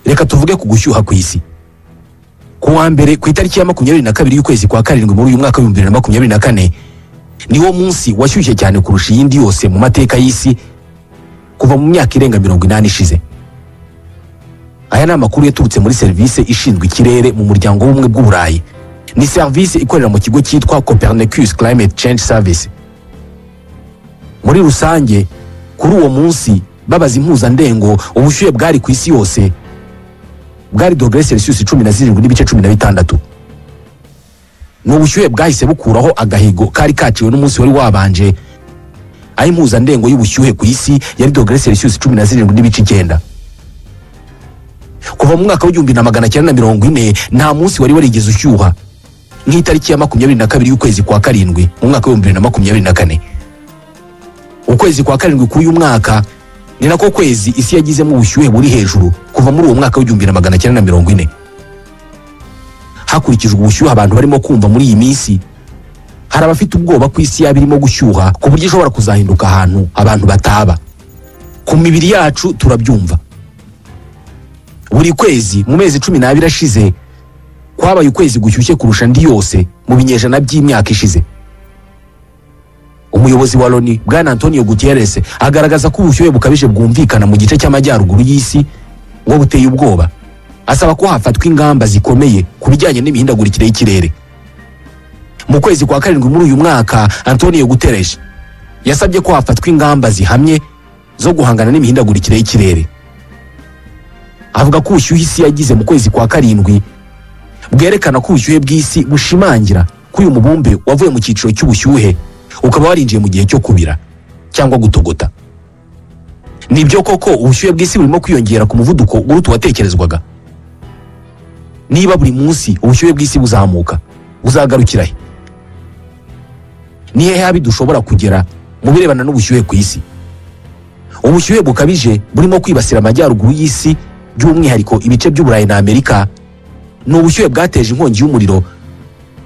reka tuvuge ku gushyuha ku isi. Ku wa mbere ku itariki ya 22 y'ukwezi kwa karindwi muri uyu mwaka wa 2024 niwo munsi washyushye cyane kurusha iyindi yose mu mateka y'isi kuva mu myaka irenga 80 ishize. Aya ni amakuru yaturutse muri serivisi ishinzwe ikirere mu muryango w'ubumwe bw'Uburayi. Ni serivisi ikorera mu kigo cyitwa Copernicus Climate Change Service. Muri rusange kuri uwo munsi babaza impuzandengo ubushyuhe bwari ku isi yose bwari dogere Celsius 17.16. Ni ubushyuhe bwahise bukuraho agahigo kari kaciwe n'umunsi wari wabanje, aho impuzandengo y'ubushyuhe ku isi yari dogere Celsius 17.9. Kuva mu mwaka w'1940 nta munsi wari warigeze ushyuha nk'itariki ya 22 y'ukwezi kwa karindwi mu mwaka wa 2024. Ukwezi kwa karindwi k'uyu mwaka ni nako kwezi isi yagizemo ubushyuhe buri hejuru kuva muri uwo mwaka w'1940. Hakurikijwe ubushyuhe abantu barimo kumva muri iyi minsi, hari abafite ubwoba ko isi yabirimo gushyuha ku buryo ishobora kuzahinduka ahantu abantu bataba. Ku mibiri yacu turabyumva. Buri kwezi mu mezi 12 ashize kwabaye ukwezi gushyushye kurusha andi yose mu binyejana by'imyaka ishize. Umuyobozi wa Loni Bwana Antonio Guterres agaragaza ko ubushyuhe bukabije bwumvikana mu gice cy'amajyaruguru y'isi ngo buteye ubwoba, asaba ko hafatwa ingamba zikomeye ku bijyanye n'imihindagurikire y'ikirere. Mu kwezi kwa karindwi muri uyu mwaka Antonio Guterres yasabye ko hafatwa ingamba zihamye zo guhangana n'imihindagurikire y'ikirere. Avuga ko ubushyuhe isi yagize mu kwezi kwa karindwi bwerekana ko ubushyuhe bw'isi bushimangira ko uyu mubumbe wavuye mu cyiciro cy'ubushyuhe ukaba warinjiye mu gihe cyo kubira cyangwa gutogota. Nibyo koko ubushyuhe bw'isi burimo kwiyongera ku muvuduko uruta watekerezwaga. Niba buri munsi ubushyuhe bw'isi buzamuka, buzagarukira he? Ni hehe habi dushobora kugera mu birebana n'ubushyuhe ku isi? Ubushyuhe bukabije burimo kwibasira amajyaruguru y'isi, by'umwihariko ibice by'Uburayi na Amerika. Ni ubushyuhe bwateje inkongi y'umuriro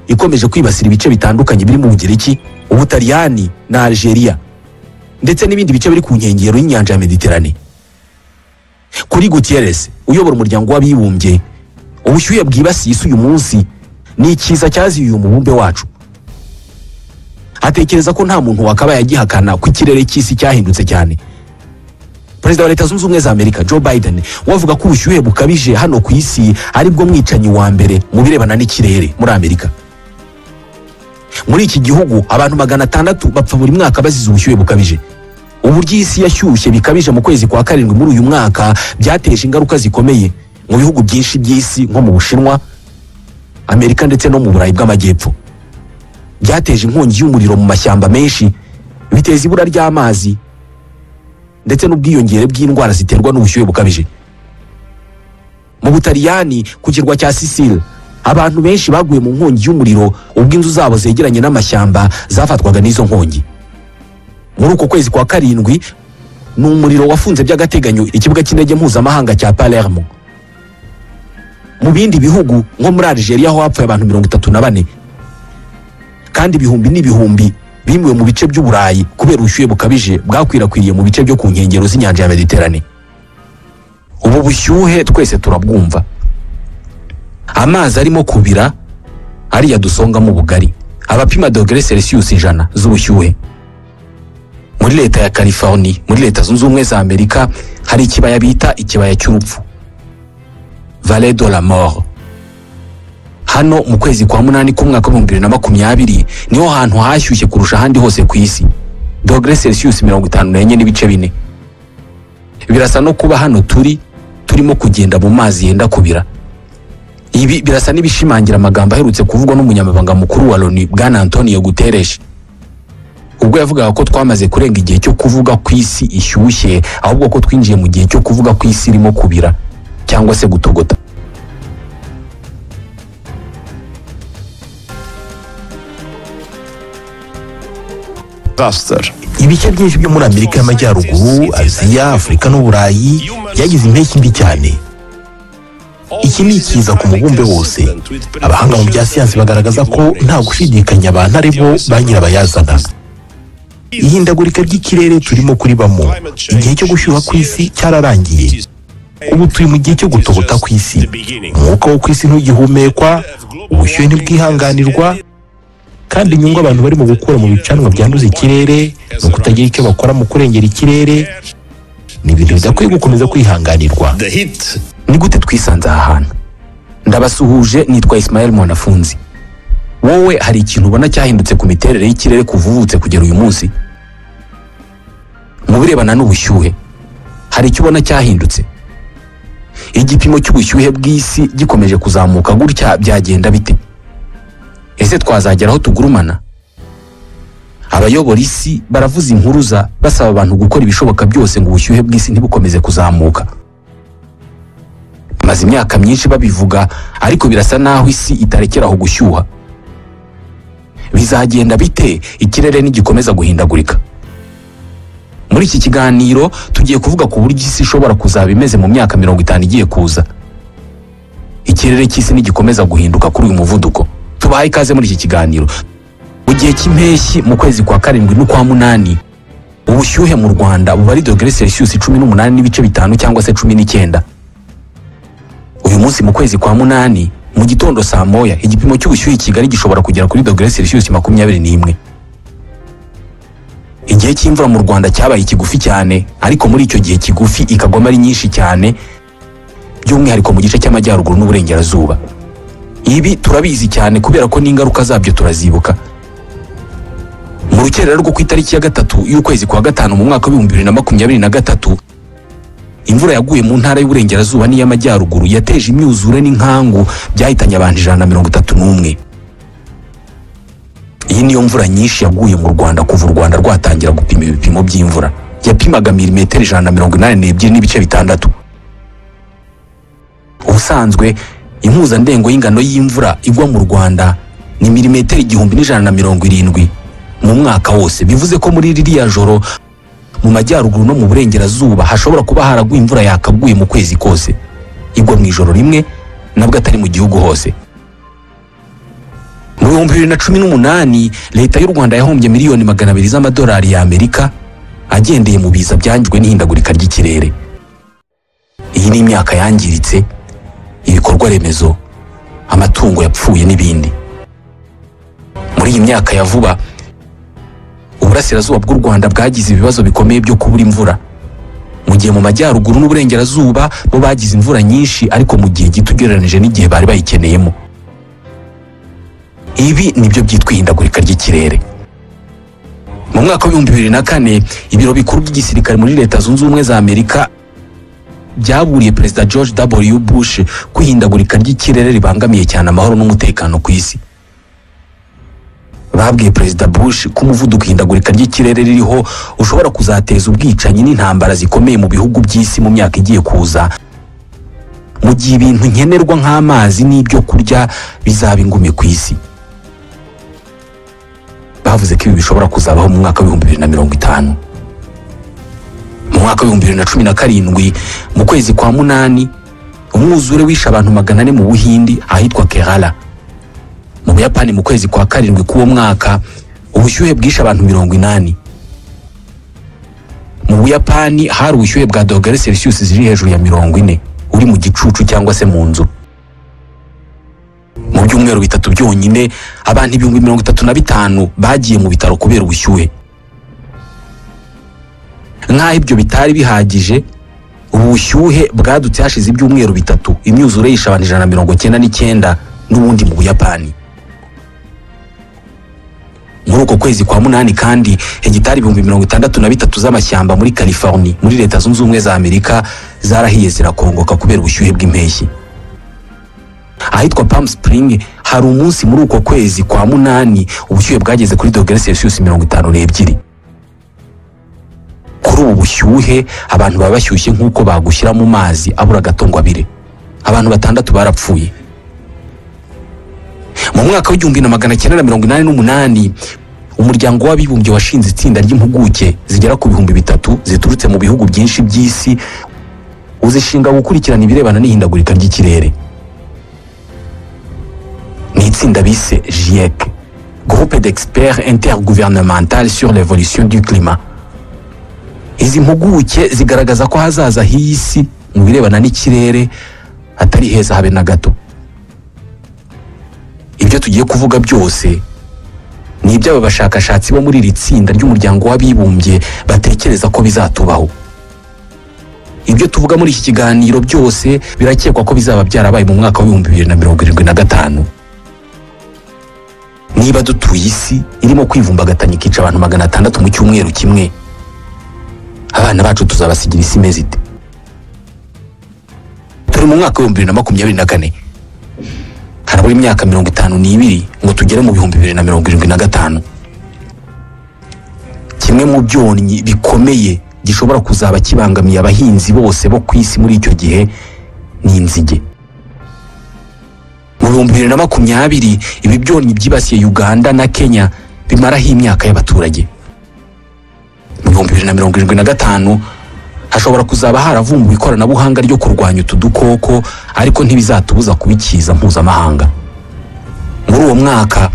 ikomeje kwibasira ibice bitandukanye biri mu Bugereki, Ubutaliyani na Algeria ndetse n'ibindi bice biri ku nkengero y'inyanja ya Mediterane. Kuri Gutierrez uyobora umuryango w'abibumbye, ubushyuhe bwibasiye isi uyu munsi ni ikiza cyaziye uyu mubumbe wacu. Atekereza ko nta muntu wakabaye agihakana ko ikirere cy'isi cyahindutse cyane. Perezida wa Leta Zunze Ubumwe za Amerika Joe Biden wavuga ko ubushyuhe bukabije hano ku isi ari bwo mwicanyi wa mbere mu birebana n'ikirere muri Amerika. Muri iki gihugu abantu 600 bapfa buri mwaka bazize ubushyuhe bukabije. Uburyo isi yashyushye bikabije mu kwezi kwa karindwi muri uyu mwaka byateje ingaruka zikomeye mu bihugu byinshi by'isi nko mu Bushinwa, Amerika ndetse no mu Burayi bw'Amajyepfo. Byateje inkongi y'umuriro mu mashyamba menshi, biteza ibura ry'amazi ndetse n'ubwiyongere bw'indwara ziterwa n'ubushyuhe bukabije. Mu Butaliyani ku kirwa cya Sicile abantu benshi baguye mu nkongi y'umuriro ubwo inzu zabo zegeranye n'amashyamba zafatwaga n'izo nkongi. Muri uko kwezi kwa karindwi ni umuriro wafunze by'agateganyo ikibuga cy'indege mpuzamahanga cya Palermo. Mu bindi bihugu nko muri Algeria ho hapfuye abantu 34 kandi ibihumbi n'ibihumbi bimuwe mu bice by'Uburayi kubera ubushyuhe bukabije bwakwirakwiriye mu bice byo ku nkengero z'inyanja ya Mediterane. Ubu bushyuhe twese turabwumva. Amazi arimo kubira ariya dusongamo ubugari abapima dogere Celsius 100 z'ubushyuhe. Muri leta ya California muri Leta Zunze Ubumwe za Amerika hari ikibaya bita ikibaya cy'urupfu, Vallée de la Mort. Hano mu kwezi kwa 8 k'umwaka wa 2020 niho hantu hashyushye kurusha ahandi hose ku isi, dogere Celsius 54.4. Birasa no kuba hano turimo kugenda mu mazi yenda kubira. Ibi birasa n'ibishimangira amagambo aherutse kuvugwa n'umunyamabanga mukuru wa Loni Bwana Antonio Guterres ubwo yavugaga ko twamaze kurenga igihe cyo kuvuga ku isi ishyushye, ahubwo ko twinjiye mu gihe cyo kuvuga ku isi irimo kubira cyangwa se gutogota. Ibice byinshi byo muri Amerika y'Amajyaruguru, Aziya, Afurika n'Uburayi byagize impeshyi mbi cyane. Iki ni ikiza ku mubumbe wose. Abahanga mu bya siyansi bagaragaza ko nta gushidikanya abantu ari bo ba nyirabayazana. Ihindagurika ry'ikirere turimo kuribamo, igihe cyo gushyuha ku isi cyararangiye. ubu turi mu gihe cyo gutogota ku isi. Umwuka wo ku isi ntugihumekwa, ubushyuhe ntibwihanganirwa, kandi inyungu abantu barimo gukura mu bicanwa byanduza ikirere no kutagira icyo bakora mu kurengera ikirere ni ibintu bidakwiye gukomeza kwihanganirwa. Ni gute twisanze aha hantu? Ndabasuhuje, nitwa Ismael Mwanafunzi. Wowe hari ikintu ubona cyahindutse ku miterere y'ikirere kuva uvutse kugera uyu munsi? Mu birebana n'ubushyuhe hari icyo ubona cyahindutse? Igipimo cy'ubushyuhe bw'isi gikomeje kuzamuka gutya byagenda bite? Ese twazagera aho tugurumana? Abayobora isi baravuza impuruza basaba abantu gukora ibishoboka byose ngo ubushyuhe bw'isi ntibukomeze kuzamuka. Maze imyaka myinshi babivuga, ariko birasa naho isi itarekeraho gushyuha. Bizagenda bite ikirere nigikomeza guhindagurika? Muri iki kiganiro tugiye kuvuga ku buryo isi ishobora kuzaba imeze mu myaka 50 igiye kuza. Ikirere cy'isi nigikomeza guhinduka kuri uyu muvuduko. Tubahaye ikaze muri iki kiganiro. Mu gihe cy'impeshyi mu kwezi kwa 7 n'ukwa 8, ubushyuhe mu Rwanda buba ari °C 18.5 cyangwa se 19. Uyu munsi mu kwezi kwa 8 mu gitondo saa moya, igipimo cy'ubushyuhe i Kigali gishobora kugera kuri °C 21. Igihe cy'imvura mu Rwanda cyabaye kigufi cyane, ariko muri icyo gihe kigufi ikagoma ari nyinshi cyane, by'umwihariko mu gice cy'amajyaruguru n'uburengerazuba. Ibi turabizi cyane kubera ko n'ingaruka zabyo turazibuka. Mu rukerera rwo ku itariki ya 3 y'ukwezi kwa 5 mu mwaka wa 2023, imvura yaguye mu ntara y'uburengerazuba n'iy'amajyaruguru yateje imyuzure n'inkangu byahitanye abantu 131. Iyi niyo mvura nyinshi yaguye mu Rwanda kuva u Rwanda rwatangira gupima ibipimo by'imvura. Yapimaga milimetero 182 n'ibice 6. Ubusanzwe impuzandengo y'ingano y'imvura igwa mu Rwanda ni milimetero 1170 mu mwaka wose. Bivuze ko muri ririya joro mu majyaruguru no mu burengerazuba hashobora kuba haraguye imvura yakaguye mu kwezi kose, igwa mu ijoro rimwe, nabwo atari mu gihugu hose. Mu 2018 leta y'u Rwanda yahombye miliyoni 200 z'amadolari y'Amerika agendeye mu biza byanjwe n'ihindagurika ry'ikirere. Iyi ni imyaka yangiritse, ibikorwa remezo, amatungo yapfuye n'ibindi. Muri iyi myaka ya vuba uburasirazuba bw'u Rwanda bwagize ibibazo bikomeye byo kubura imvura, mu gihe mu majyaruguru n'uburengerazuba bo bagize imvura nyinshi ariko mu gihe gito ugereranije n'igihe bari bayikeneyemo. Ibi nibyo byitwa ihindagurika ry'ikirere. Mu mwaka wa 2004 ibiro bikuru by'igisirikare muri Leta Zunze Ubumwe za Amerika byaburiye Perezida George W. Bush ko ihindagurika ry'ikirere ribangamiye cyane amahoro n'umutekano ku isi. Babwiye Perezida Bush ko umuvuduko ihindagurika ry'ikirere ririho ushobora kuzateza ubwicanyi n'intambara zikomeye mu bihugu by'isi mu myaka igiye kuza, mu gihe ibintu nkenerwa nk'amazi n'ibyo kurya bizaba ingume ku isi. Bavuze ko ibi bishobora kuzabaho mu mwaka wa 2050. Mu mwaka wa 2017 mu kwezi kwa 8 umwuzure wishe abantu 400 mu Buhindi ahitwa Kerala. Mu Buyapani mu kwezi kwa 7 k'uwo mwaka ubushyuhe bwishe abantu 80. Mu Buyapani hari ubushyuhe bwa °C ziri hejuru ya 40 uri mu gicucu cyangwa se mu nzu. Mu byumweru bitatu byonyine abantu 35,000 bagiye mu bitaro kubera ubushyuhe. Nk'aho ibyo bitari bihagije, ubu bushyuhe bwadutse hashize ibyumweru bitatu imyuzure yishe abantu 199 n'ubundi mu Buyapani. Muri uko kwezi kwa 8 kandi hegitari 63 z'amashyamba muri California muri Leta Zunze Ubumwe za Amerika zarahiye zirakongoka kubera ubushyuhe bw'impeshyi. Ahitwa Palm Spring hari umunsi muri uko kwezi kwa 8 ubushyuhe bwageze kuri °C 52. Kuri ubu bushyuhe abantu baba bashyushye nk'uko bagushyira mu mazi abura gatongwa abire. Abantu 6 barapfuye. Mu mwaka wa 1988 umuryango w'abibumbye washinze itsinda ry'impuguke zigera ku 3,000 ziturutse mu bihugu byinshi by'isi uzishinga gukurikirana ibirebana n'ihindagurika ry'ikirere. Ni itsinda bise GIEC, Groupe d'experts intergouvernemental sur l'évolution du climat. Izi mpuguke zigaragaza ko hazaza h'isi mu birebana n'ikirere atari heza habe na gato. Ibyo tugiye kuvuga byose ni iby'aba bashakashatsi bo muri iri tsinda ry'umuryango w'abibumbye batekereza ko bizatubaho. Ibyo tuvuga muri iki kiganiro byose birakekwa ko bizaba byarabaye mu mwaka wa 2075. Niba dutuye isi irimo kwivumbagatanya ikica abantu 600 mu cyumweru kimwe, abana bacu tuzabasigira isi imeze ite? Turi mu mwaka wa 2024, harabura imyaka 52 ngo tugere mu 2075. Kimwe mu byonnyi bikomeye gishobora kuzaba kibangamiye abahinzi bose bo ku isi muri icyo gihe ni inzige. Mu 2020 ibi byonnyi byibasiye Uganda na Kenya bimaraho imyaka y'abaturage. Mu 2075 hashobora kuzaba haravumbuwe ikoranabuhanga ryo kurwanya utu dukoko, ariko ntibizatubuza kubikiza mpuzamahanga. Muri uwo mwaka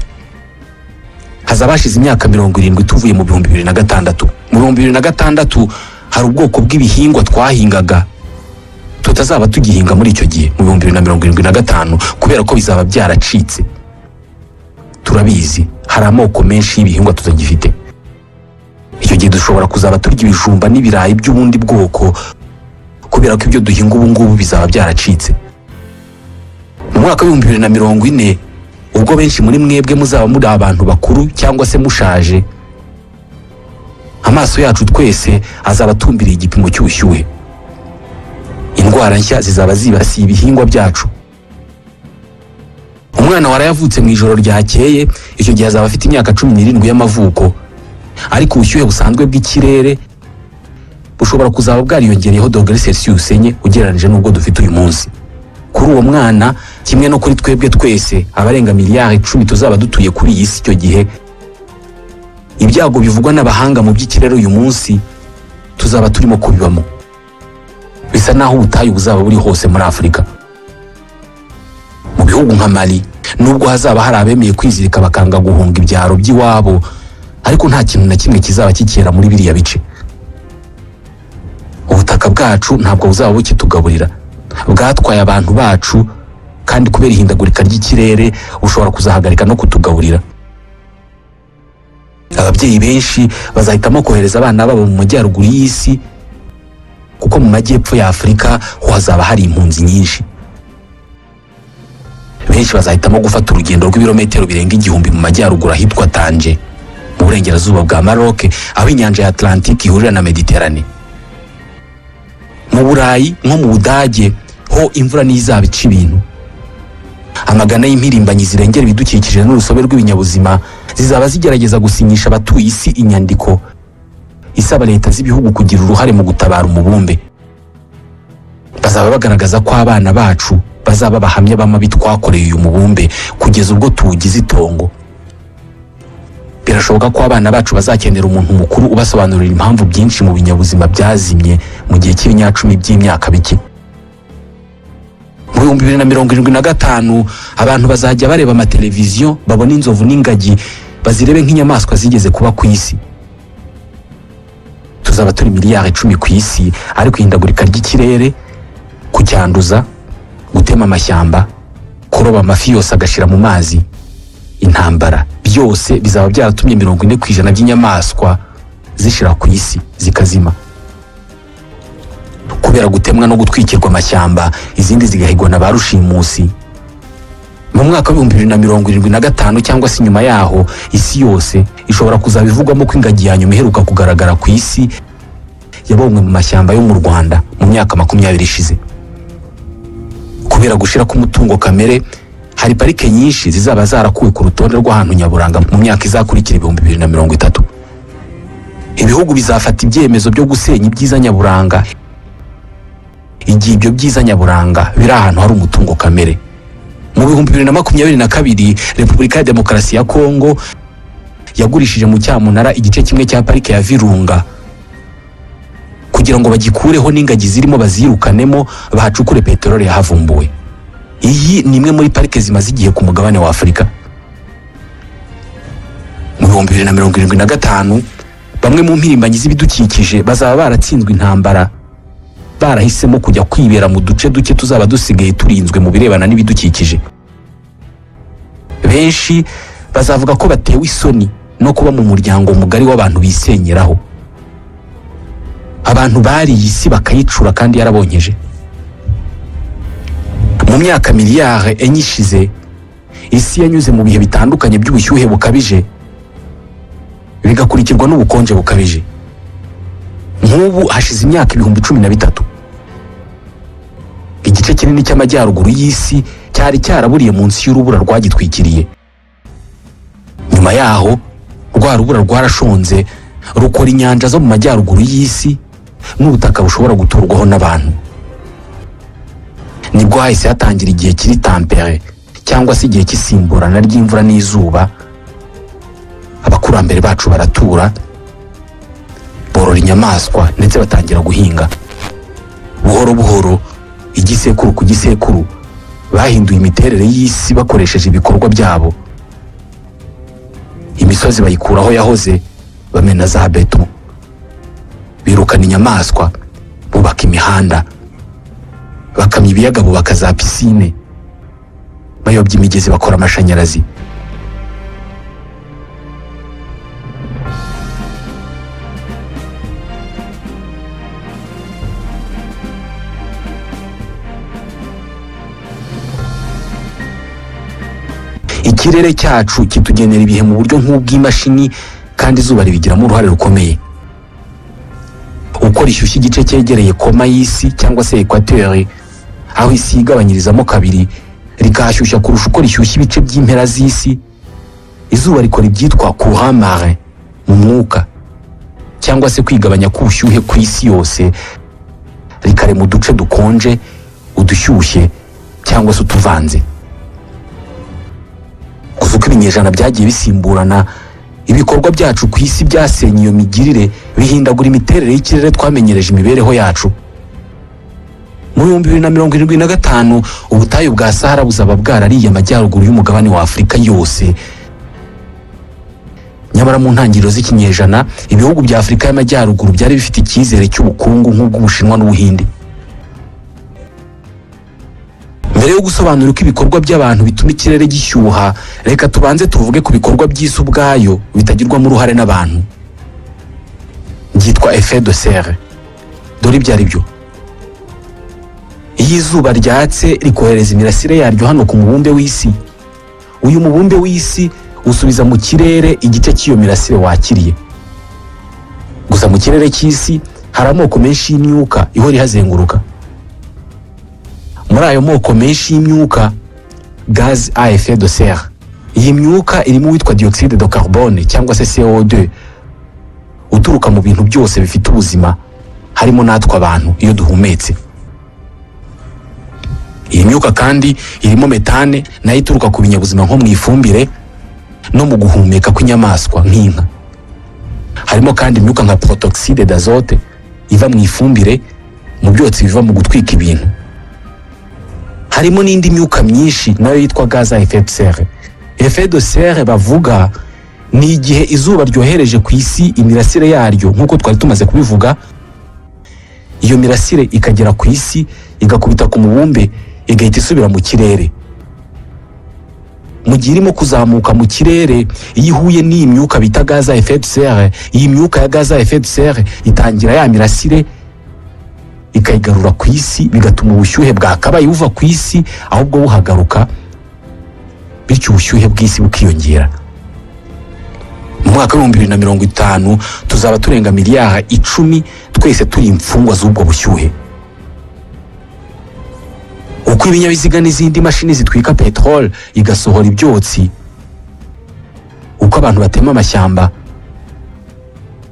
hazaba hashize imyaka 70 tuvuye mu 2006. Mu 2006 hari ubwoko bw'ibihingwa twahingaga tutazaba tugihinga muri icyo gihe mu 2075 kubera ko bizaba byaracitse. Turabizi hari amoko menshi y'ibihingwa tutagifite. Icyo gihe dushobora kuzaba turya ibijumba n'ibirayi by'ubundi bwoko kubera ko ibyo duhinga ubu ngubu bizaba byaracitse. Mu mwaka wa 2040 ubwo benshi muri mwebwe muzaba muri abantu bakuru cyangwa se mushaje, amaso yacu twese azaba atumbiriye igipimo cy'ubushyuhe. Indwara nshya zizaba zibasiye ibihingwa byacu. Umwana warayavutse mu ijoro ryakeye, icyo gihe azaba afite imyaka 17 y'amavuko, ariko ubushyuhe busanzwe bw'ikirere bushobora kuzaba bwariyongereyeho dogere Celsius 4 ugereranije n'ubwo dufite uyu munsi. Kuri uwo mwana kimwe no kuri twebwe twese abarenga miliyari 10 tuzaba dutuye kuri iyi si icyo gihe, ibyago bivugwa n'abahanga mu by'ikirere uyu munsi tuzaba turimo kubibamo. Bisa naho ubutayu buzaba buri hose muri Afurika. Mu bihugu nka Mali nubwo hazaba hari abemeye kwizirika bakanga guhunga ibyaro by'iwabo, ariko nta kintu na kimwe kizaba kikera muri biriya bice. Ubutaka bwacu ntabwo buzaba bukitugaburira, bwatwaye abantu bacu, kandi kubera ihindagurika ry'ikirere bushobora kuzahagarika no kutugaburira. Ababyeyi benshi bazahitamo kohereza abana babo mu majyaruguru y'isi kuko mu majyepfo ya Afurika ho hazaba hari impunzi nyinshi. Benshi bazahitamo gufata urugendo rw'ibirometero birenga 1000 mu majyaruguru ahitwa Tanger mu burengerazuba bwa Maroc, aho inyanja ya Atlantique ihurira na Mediterane. Mu Burayi nko mu Budage ho imvura n'izaba ica ibintu. Amagana y'impirimbanyi zirengera ibidukikije n'urusobe rw'ibinyabuzima zizaba zigerageza gusinyisha abatuye isi inyandiko isaba leta z'ibihugu kugira uruhare mu gutabara umubumbe. Bazaba bagaragaza ko abana bacu bazaba bahamya b'amabi twakoreye uyu mubumbe kugeza ubwo tuwugize itongo. Birashoboka ko abana bacu bazakenera umuntu mukuru ubasobanurira impamvu byinshi mu binyabuzima byazimye mu gihe cy'ibinyacumi by'imyaka bike. Mu 2075 abantu bazajya bareba amateleviziyo babona inzovu n'ingagi bazirebe nk'inyamaswa zigeze kuba ku isi. Tuzaba turi miliyari 10 ku isi, ariko ihindagurika ry'ikirere, kucyanduza, gutema amashyamba, kuroba amafi yose agashira mu mazi, intambara, byose bizaba byaratumye 40% by'inyamaswa zishira ku isi zikazima. Kubera gutemwa no gutwikirwa amashyamba, izindi zigahigwa na ba rushimusi. Mu mwaka wa 2075 cyangwa se nyuma yaho, isi yose ishobora kuzabivugwamo ko ingagi ya nyuma iheruka kugaragara ku isi yabonwe mu mashyamba yo mu Rwanda mu myaka 20 ishize. Kubera gushira ku mutungo kamere, hari parike nyinshi zizaba zarakuwe ku rutonde rw'ahantu nyaburanga mu myaka izakurikira 2030. Ibihugu bizafata ibyemezo byo gusenya ibyiza nyaburanga igihe ibyo byiza nyaburanga biri ahantu hari umutungo kamere. Mu 2022 Repubulika ya Demokarasi ya Kongo yagurishije mu cyamunara igice kimwe cya parike ya Virunga kugira ngo bagikureho n'ingagi zirimo bazirukanemo bahacukure peteroli yahavumbuwe. Iyi ni imwe muri parike zimaze igihe ku mugabane wa Afurika. Mu 2075 bamwe mu mpirimbanyi z'ibidukikije bazaba baratsinzwe intambara barahisemo kujya kwibera mu duce duke tuzaba dusigaye turinzwe mu birebana n'ibidukikije. Benshi bazavuga ko batewe isoni no kuba mu muryango mugari w'abantu bisenyeraho. Abantu bariye isi bakayicura kandi yarabonyeje. Mu myaka miliyari enye ishize, isi yanyuze mu bihe bitandukanye by'ubushyuhe bukabije bigakurikirwa n'ubukonje bukabije. Nk'ubu hashize imyaka 13,000 igice kinini cy'amajyaruguru y'isi cyari cyaraburiye munsi y'urubura rwagitwikiriye. Nyuma yaho rwa rubura rwarashonze rukora inyanja zo mu majyaruguru y'isi n'ubutaka bushobora guturwaho n'abantu. Nibwo hahise hatangira igihe kiri tampere cyangwa se igihe cy'isimburana ry'imvura n'izuba. Abakurambere bacu baratura, borora inyamaswa ndetse batangira guhinga. Buhoro buhoro, igisekuru ku gisekuru, bahinduye imiterere y'isi bakoresheje ibikorwa byabo. Imisozi bayikuraho yahoze, bamena za beto, birukana inyamaswa, bubaka imihanda, bakamya ibiyaga, bubaka za pisine, bayobya imigezi, bakora amashanyarazi. Ikirere cyacu kitugenera ibihe mu buryo nk'ubw'imashini, kandi izuba ribigiramo uruhare rukomeye. Uko rishyushya igice cyegereye koma y'isi cyangwa se equateur, aho isi yigabanyirizamo kabiri, rikahashyushya kurusha uko rishyushya ibice by'impera z'isi, izuba rikora ibyitwa courant marin mu mwuka, cyangwa se kwigabanya k'ubushyuhe ku isi yose, rikarema uduce dukonje, udushyushye cyangwa se utuvanze. Kuzuka ibinyejana byagiye bisimburana, ibikorwa byacu ku isi byasenye iyo migirire, bihindagura imiterere y'ikirere twamenyereje imibereho yacu. Mu 2075 ubutayu bwa Sahara buzaba bwarariye amajyaruguru y'umugabane wa Afurika yose. Nyamara mu ntangiriro z'ikinyejana, ibihugu bya Afurika y'amajyaruguru byari bifite icyizere cy'ubukungu nk'ubw'Ubushinwa n'Ubuhinde. Mbere yo gusobanura uko ibikorwa by'abantu bituma ikirere gishyuha, reka tubanze tuvuge ku bikorwa by'isi ubwayo bitagirwamo uruhare n'abantu. Byitwa effet de serre. Dore ibyo ari byo. Iyo izuba ryatse rikohereza imirasire yaryo hano ku mubumbe w'isi, uyu mubumbe w'isi usubiza mu kirere igice cy'iyo mirasire wakiriye. Gusa mu kirere cy'isi hari amoko menshi y'imyuka ihora ihazenguruka. Muri ayo moko menshi y'imyuka, gaz à effet de serre, iyi myuka irimo witwa dioxyde de carbone cyangwa se CO2, uturuka mu bintu byose bifite ubuzima, harimo natwe abantu iyo duhumetse. Iyi myuka kandi irimo metane, nayo ituruka ku binyabuzima nko mu ifumbire no mu guhumeka kw'inyamaswa nk'inka. Harimo kandi imyuka nka protoxide d'azote iva mu ifumbire, mu byotsi biva mu gutwika ibintu. Harimo n'indi myuka myinshi nayo yitwa gaz à effet de serre. Effet de serre bavuga ni igihe izuba ryohereje ku isi imirasire yaryo, nk'uko twari tumaze kubivuga, iyo mirasire ikagera ku isi, igakubita ku mubumbe, igahita isubira mu kirere. Mu gihe irimo kuzamuka mu kirere, iyo ihuye n'iyi myuka bita gaz à effet de serre, iyi myuka ya gaz à effet de serre itangira ya mirasire ikayigarura ku isi, bigatuma ubushyuhe bwakabaye buva ku isi ahubwo buhagaruka, bityo ubushyuhe bw'isi bukiyongera. Mu mwaka wa 2050 tuzaba turenga miliyari 10 twese turi imfungwa z'ubwo bushyuhe. Uko ibinyabiziga n'izindi mashini zitwika petrol igasohora ibyotsi, uko abantu batema amashyamba,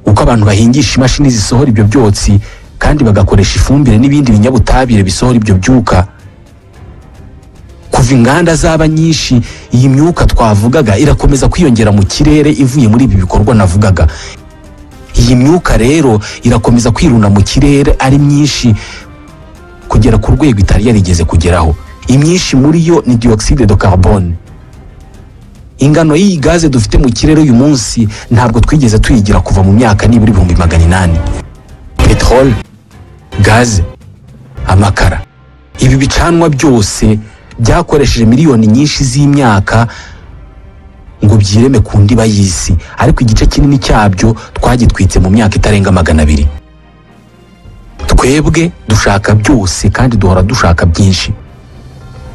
uko abantu bahingisha imashini zisohora ibyo byotsi kandi bagakoresha ifumbire n'ibindi binyabutabire bisohora ibyo byuka, kuva inganda zaba nyinshi, iyi myuka twavugaga irakomeza kwiyongera mu kirere ivuye muri ibi bikorwa navugaga. Iyi myuka rero irakomeza kwirunda mu kirere ari myinshi kugera ku rwego itari yarigeze kugeraho. Imyinshi muri yo ni dioxyde de carbone. Ingano y'iyi gaze dufite mu kirere uyu munsi ntabwo twigeze tuyigira kuva mu myaka nibura 800. Petrol, gaz amakara. Ibi bicanwa byose byakoresheje miliyoni nyinshi z'imyaka ngo byireme ku ndiba y'isi, ariko igice kinini cyabyo twagitwitse mu myaka itarenga 200. Twebwe dushaka byose kandi duhora dushaka byinshi,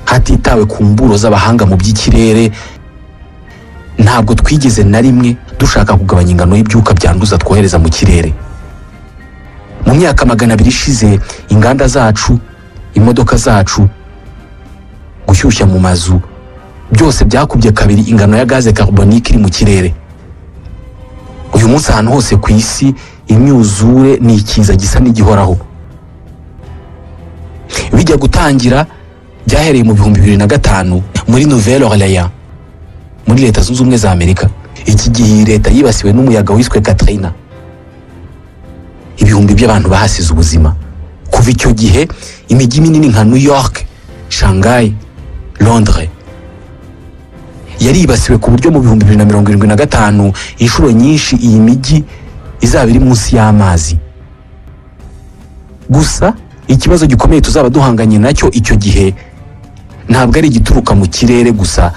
hatitawe ku mburo z'abahanga mu by'ikirere. Ntabwo twigeze na rimwe dushaka kugabanya ingano y'ibyuka byanduza twohereza mu kirere. Mu myaka 200 ishize, inganda zacu, imodoka zacu, gushyushya mu mazu, byose byakubye kabiri ingano ya gaze carbonique iri mu kirere. Uyu munsi ahantu hose ku isi imyuzure ni ikiza gisa n'igihoraho. Bijya gutangira byahereye mu 2005 muri Nouvelle-Orléans muri Leta Zunze Ubumwe za Amerika. Iki gihe leta yibasiwe n'umuyaga wiswe Katrina. Ibihumbi by'abantu bahasize ubuzima. Kuva icyo gihe imijyi minini nka New York, Shanghai, Londres yaribasiwe ku buryo mu 2075 inshuro nyinshi iyi mijyi izaba iri munsi y'amazi. Gusa ikibazo gikomeye tuzaba duhanganye nacyo icyo gihe ntabwo ari igituruka mu kirere gusa,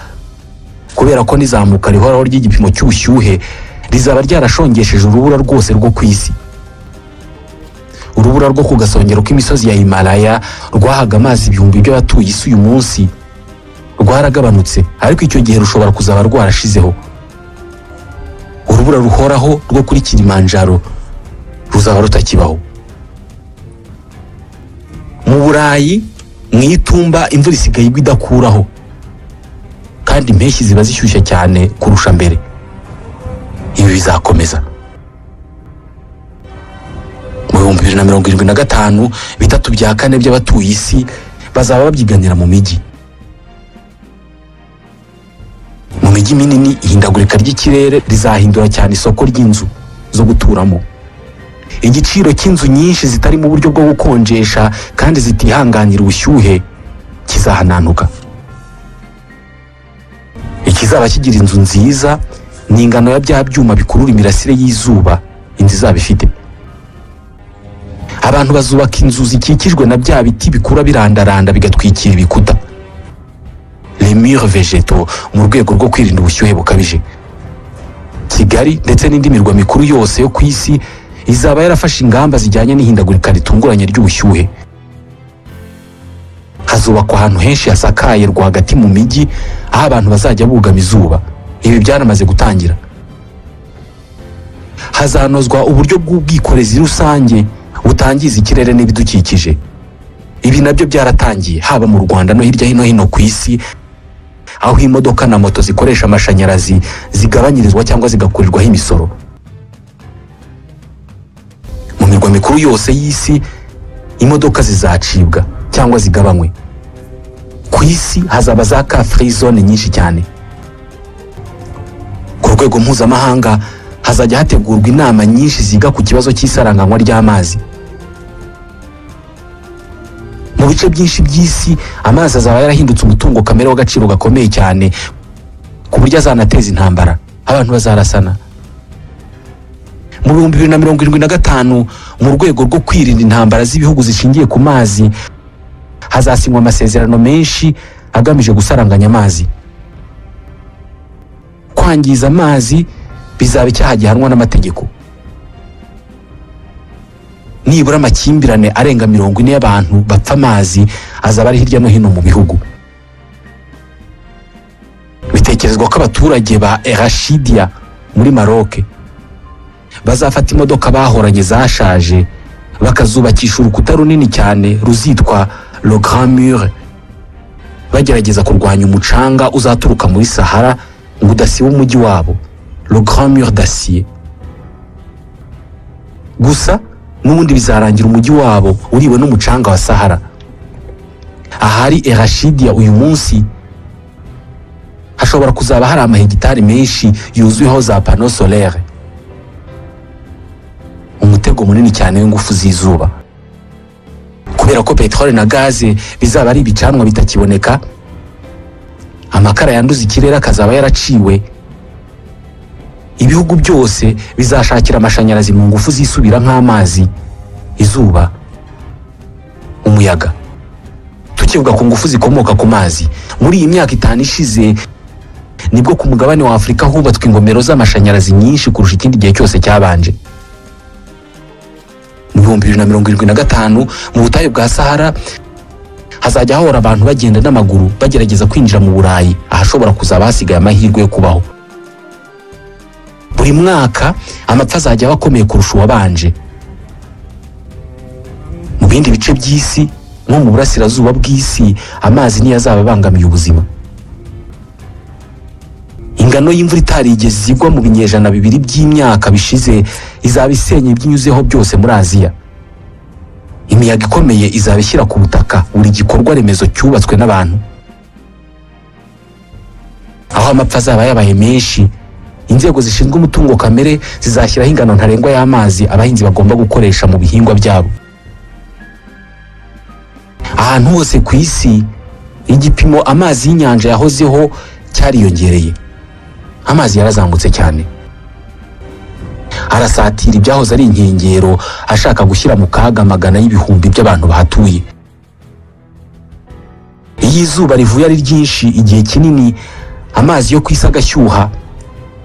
kubera ko nizamuka rihoraho ry'igipimo cy'ubushyuhe rizaba ryarashongesheje urubura rwose rwo ku isi. Urubura rwo ku gasongero k'imisozi ya Himalaya rwahaga amazi ibihumbi by'abatuye isi uyu munsi rwaragabanutse, ariko icyo gihe rushobora kuzaba rwarashizeho. Urubura ruhoraho rwo kuri Kilimanjaro ruzaba rutakibaho. Mu Burayi mu itumba imvura isigaye igwa idakuraho, kandi impeshyi ziba zishyushye cyane kurusha mbere. Ibi bizakomeza. Mu 2075 bitatu bya kane by'abatuye isi bazaba babyiganira mu mijyi. Mu mijyi minini ihindagurika ry'ikirere rizahindura cyane isoko ry'inzu zo guturamo. Igiciro cy'inzu nyinshi zitari mu buryo bwo gukonjesha kandi zitihanganira ubushyuhe kizahananuka. Ikizaba kigira inzu nziza ni ingano ya bya byuma bikurura imirasire y'izuba inzu izaba ifite. Abantu bazubaka inzu zikikijwe na bya biti bikura birandaranda bigatwikira ibikuta, les murs végétaux, mu rwego rwo kwirinda ubushyuhe bukabije. Kigali ndetse n'indi mirwa mikuru yose yo ku isi izaba yarafashe ingamba zijyanye n'ihindagurika ritunguranye ry'ubushyuhe. Hazubakwa ahantu henshi hasakaye rwagati mu mijyi aho abantu bazajya bugama izuba. Ibi byaramaze gutangira. Hazanozwa uburyo bw'ubwikorezi rusange butangiza ikirere n'ibidukikije. Ibi nabyo byaratangiye haba mu Rwanda no hirya hino ku isi, aho imodoka na moto zikoresha amashanyarazi zigabanyirizwa cyangwa zigakurirwaho imisoro. Mu mirwa mikuru yose y'isi imodoka zizacibwa cyangwa zigabanywe. Ku isi hazaba za car free zone nyinshi cyane. Ku rwego mpuzamahanga hazajya hategurwa inama nyinshi ziga ku kibazo cy'isaranganywa ry'amazi. Mu bice byinshi by'isi amazi azaba yarahindutse umutungo kamere w'agaciro gakomeye cyane ku buryo azanateza intambara, abantu bazarasana. Mu 2075 mu rwego rwo kwirinda intambara z'ibihugu zishingiye ku mazi hazasinywa amasezerano menshi agamije gusaranganya amazi. Kwangiza amazi bizaba icyaha gihanwa n'amategeko. Nibura amakimbirane arenga 40 y'abantu bapfa amazi azaba ari hirya no hino mu bihugu. Bitekerezwa ko abaturage ba Erashidia muri Maroc bazafata imodoka bahoranye zashaje bakazubakisha urukuta runini cyane ruzitwa Le Grand Mur, bagerageza kurwanya umucanga uzaturuka muri Sahara ngo udasiba umujyi wabo, Le Grand Mur d'Acier. Gusa n'ubundi bizarangira umujyi wabo uriwe n'umucanga wa Sahara. Ahari Erashidia uyu munsi hashobora kuzaba hari amahegitari menshi yuzuyeho za pano solaire, umutego munini cyane w'ingufu z'izuba. Kubera ko petrole na gaze bizaba ari ibicanwa bitakiboneka, amakara yanduza ikirere akazaba yaraciwe, ibihugu byose bizashakira amashanyarazi mu ngufu zisubira nk'amazi, izuba, umuyaga. Tukivuga ku ngufu zikomoka ku mazi, muri iyi myaka 5 ishize nibwo ku mugabane wa Afurika hubatswe ingomero z'amashanyarazi nyinshi kurusha ikindi gihe cyose cyabanje. Mu 2075 mu butayu bwa Sahara hazajya hahora abantu bagenda n'amaguru bagerageza kwinjira mu Burayi, ahashobora kuzaba hasigaye amahirwe yo kubaho. Buri mwaka amapfa azajya bakomeye kurusha uwabanje. Mu bindi bice by'isi nko mu burasirazuba bw'isi amazi niyo azaba abangamiye ubuzima. Ingano y'imvura itarigeze igwa mu binyejana 2 by'imyaka bishize izaba isenye ibinyuzeho byose muri Aziya. Imiyaga ikomeye izaba ishyira ku butaka buri gikorwa remezo cyubatswe n'abantu. Aho amapfa azaba yabaye menshi, inzego zishinzwe umutungo kamere zizashyiraho ingano ntarengwa y'amazi abahinzi bagomba gukoresha mu bihingwa byabo. Ahantu hose ku isi igipimo amazi y'inyanja yahozeho cyariyongereye. Amazi yarazamutse cyane, arasatira ibyahoze ari inkengero, ashaka gushyira mu kaga magana y'ibihumbi by'abantu bahatuye. Iyo izuba rivuye ari ryinshi igihe kinini, amazi yo kwisi agashyuha,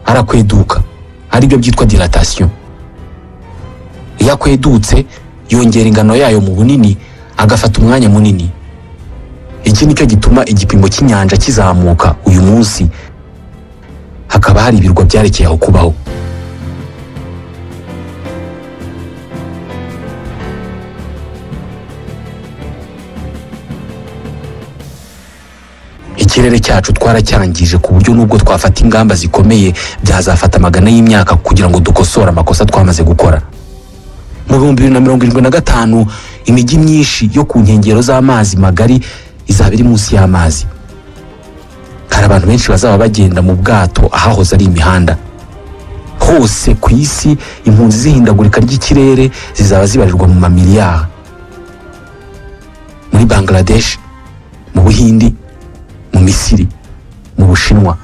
arakweduka, aribyo byitwa dilatation. Iyo akwedutse yongera ingano yayo mu bunini, agafata umwanya munini. Iki nicyo gituma igipimo cy'inyanja kizamuka. Uyu munsi hakaba hari ibirwa byarekeye aho kubaho. Ikirere cyacu twaracyangije ku buryo nubwo twafata ingamba zikomeye byazafata magana y'imyaka kugira ngo dukosore amakosa twamaze gukora. Mu 2075 imijyi myinshi yo ku nkengero z'amazi magari izaba iri munsi y'amazi. Hari abantu benshi bazaba bagenda mu bwato ahahoze ari imihanda. Hose ku isi impunzi zihindagurika ry'ikirere zizaba zibarirwa mu mamiliyari. Muri Bangladesh, mu Buhindi, mu Misiri, mu Bushinwa,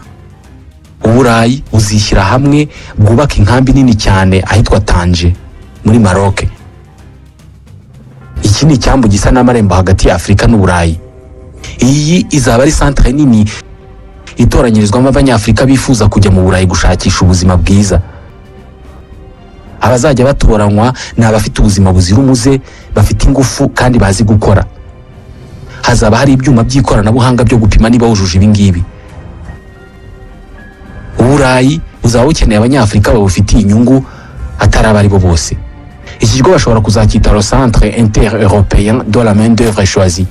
Uburayi buzishyira hamwe bwubaka inkambi nini cyane ahitwa Tanje muri Maroc. Iki ni icyambu gisa n'amarembo hagati ya Afurika n'Uburayi. Iyi izaba ari centre nini itoranyirizwamo abanyafurika bifuza kujya mu Burayi gushakisha ubuzima bwiza. Abazajya batoranywa ni abafite ubuzima buzira umuze, bafite ingufu kandi bazi gukora. Hazaba hari ibyuma by'ikoranabuhanga byo gupima niba wujuje ibi ngibi. Uburayi buzaba bukeneye abanyafurika babufitiye inyungu atari abari bo bose. Iki kigo bashobora kuzacyita le Centre Inter-Européen de la Main-d'œuvre Choisie.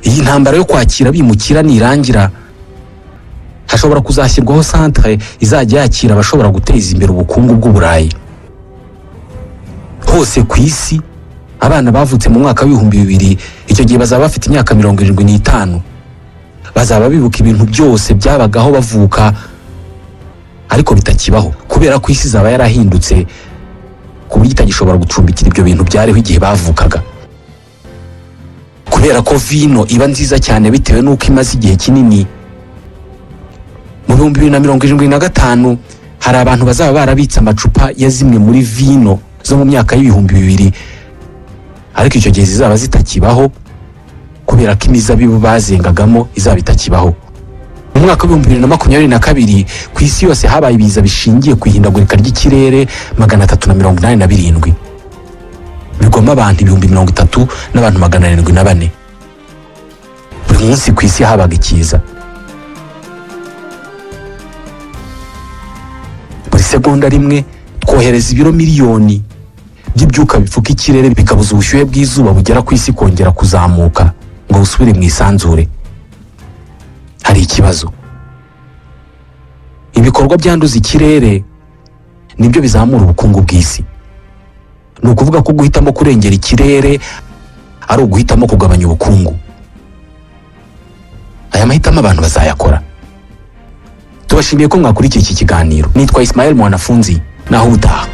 Iyi ntambara yo kwakira bimukira nirangira, hashobora kuzashyirwaho centre izajya yakira abashobora guteza imbere ubukungu bw'Uburayi. Hose ku isi abana bavutse mu mwaka w'2000 icyo gihe bazaba bafite imyaka 75. Bazaba bibuka ibintu byose byabagaho bavuka ariko bitakibaho kubera ko isi zaba yarahindutse ku buryo itagishobora gucumbikira ibyo bintu byariho igihe bavukaga. Kubera ko vino iba nziza cyane bitewe n'uko imaze igihe kinini. Mu 2075 hari abantu bazaba barabitse amacupa ya zimwe muri vino zo mu myaka y'2000, ariko icyo gihe zizaba zitakibaho kubera ko imizabibu bazengagamo izaba itakibaho. Mu mwaka wa 2022 ku isi yose habaye ibiza bishingiye ku ihindagurika ry'ikirere 387, bigoma abantu 30,000 n'abantu 704. Buri munsi ku isi habaga ikiza. Buri segonda rimwe twohereza ibiro miliyoni by'ibyuka bipfuka ikirere bikabuza ubushyuhe bw'izuba bugera ku isi kongera kuzamuka ngo busubire mu isanzure. Hari ikibazo. Ibikorwa byanduza ikirere nibyo bizamura ubukungu bw'isi. Ni ukuvuga ko guhitamo kurengera ikirere ari uguhitamo kugabanya ubukungu. Aya mahitamo abantu bazayakora. Tubashimiye ko mwakurikiye iki kiganiro. Nitwa Ismael Mwanafunzi, naho utaha.